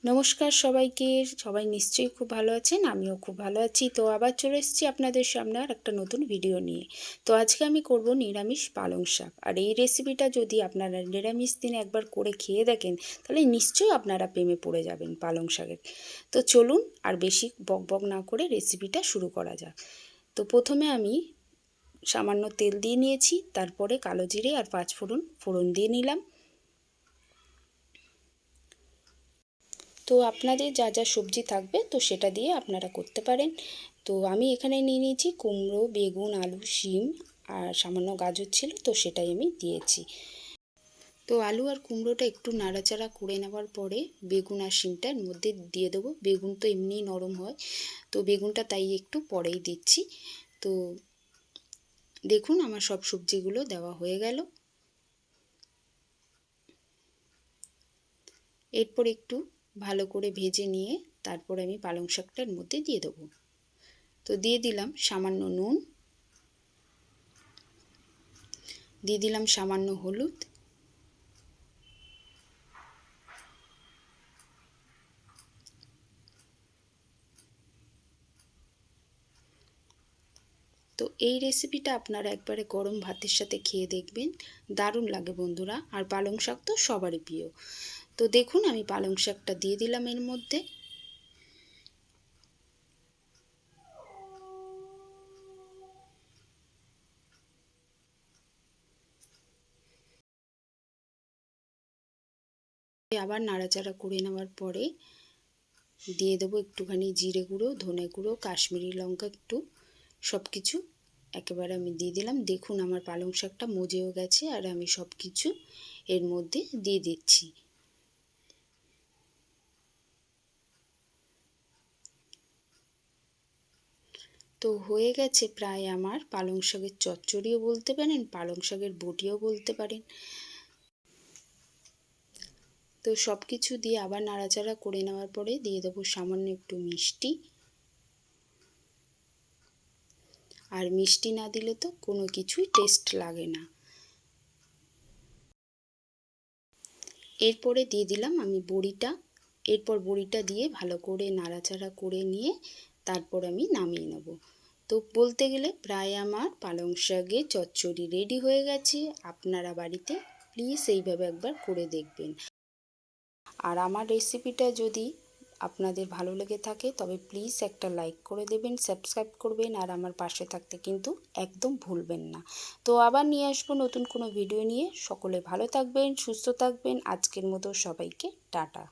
নমস্কার সবাইকে। সবাই নিশ্চয়ই খুব ভালো আছেন, আমিও খুব ভালো আছি। তো আবার চলে এসেছি আপনাদের সামনে আর একটা নতুন ভিডিও নিয়ে। তো আজকে আমি করব নিরামিষ পালং শাক। আর এই রেসিপিটা যদি আপনারা নিরামিষ দিনে একবার করে খেয়ে দেখেন, তাহলে নিশ্চয়ই আপনারা প্রেমে পড়ে যাবেন পালং শাকের। তো চলুন আর বেশি বকবক না করে রেসিপিটা শুরু করা যাক। তো প্রথমে আমি সামান্য তেল দিয়ে নিয়েছি, তারপরে কালো জিরে আর ফোড়ন দিয়ে নিলাম। তো আপনাদের যা যা সবজি থাকবে তো সেটা দিয়ে আপনারা করতে পারেন। তো আমি এখানে নিয়ে নিয়েছি কুমড়ো, বেগুন, আলু, শিম আর সামান্য গাজর ছিল, তো সেটাই আমি দিয়েছি। তো আলু আর কুমড়োটা একটু নাড়াচাড়া করে নেওয়ার পরে বেগুন আর শিমটার মধ্যে দিয়ে দেবো। বেগুন তো এমনিই নরম হয়, তো বেগুনটা তাই একটু পরেই দিচ্ছি। তো দেখুন আমার সব সবজিগুলো দেওয়া হয়ে গেল। এরপর একটু ভালো করে ভেজে নিয়ে তারপর আমি পালং শাকটার মধ্যে দিয়ে দেবো। তো দিয়ে দিলাম সামান্য নুন, দিয়ে দিলাম সামান্য হলুদ, তো এই রেসিপিটা আপনারা একবারে গরম ভাতের সাথে খেয়ে দেখবেন, দারুণ লাগে বন্ধুরা। আর পালং শাক তো সবারই প্রিয়। তো দেখুন আমি পালং শাকটা দিয়ে দিলাম এর মধ্যে। আবার নাড়াচাড়া করে নেওয়ার পরে দিয়ে দেবো একটুখানি জিরে গুঁড়ো, ধনে গুঁড়ো, কাশ্মীরি লঙ্কা একটু, সব কিছু একেবারে আমি দিয়ে দিলাম। দেখুন আমার পালং শাকটা মজেও গেছে আর আমি সব কিছু এর মধ্যে দিয়ে দিচ্ছি। তো হয়ে গেছে প্রায় আমার পালং শাকের চচ্চড়িও বলতে পারেন, পালং শাকের বটিও বলতে পারেন। তো সব কিছু দিয়ে আবার নাড়াচাড়া করে নেওয়ার পরে দিয়ে দেবো সামান্য একটু মিষ্টি। আর মিষ্টি না দিলে তো কোনো কিছুই টেস্ট লাগে না। এরপরে দিয়ে দিলাম আমি বড়িটা। এরপর বড়িটা দিয়ে ভালো করে নাড়াচাড়া করে নিয়ে তারপর আমি নামিয়ে নেব। তো বলতে গেলে প্রায় আমার পালং শাকের চচ্চড়ি রেডি হয়ে গেছে। আপনারা বাড়িতে প্লিজ এইভাবে একবার করে দেখবেন। আর আমার রেসিপিটা যদি আপনাদের ভালো লেগে থাকে তবে প্লিজ একটা লাইক করে দেবেন, সাবস্ক্রাইব করবেন আর আমার পাশে থাকতে কিন্তু একদম ভুলবেন না। তো আবার নিয়ে আসবো নতুন কোনো ভিডিও নিয়ে। সকলে ভালো থাকবেন, সুস্থ থাকবেন। আজকের মতো সবাইকে টাটা।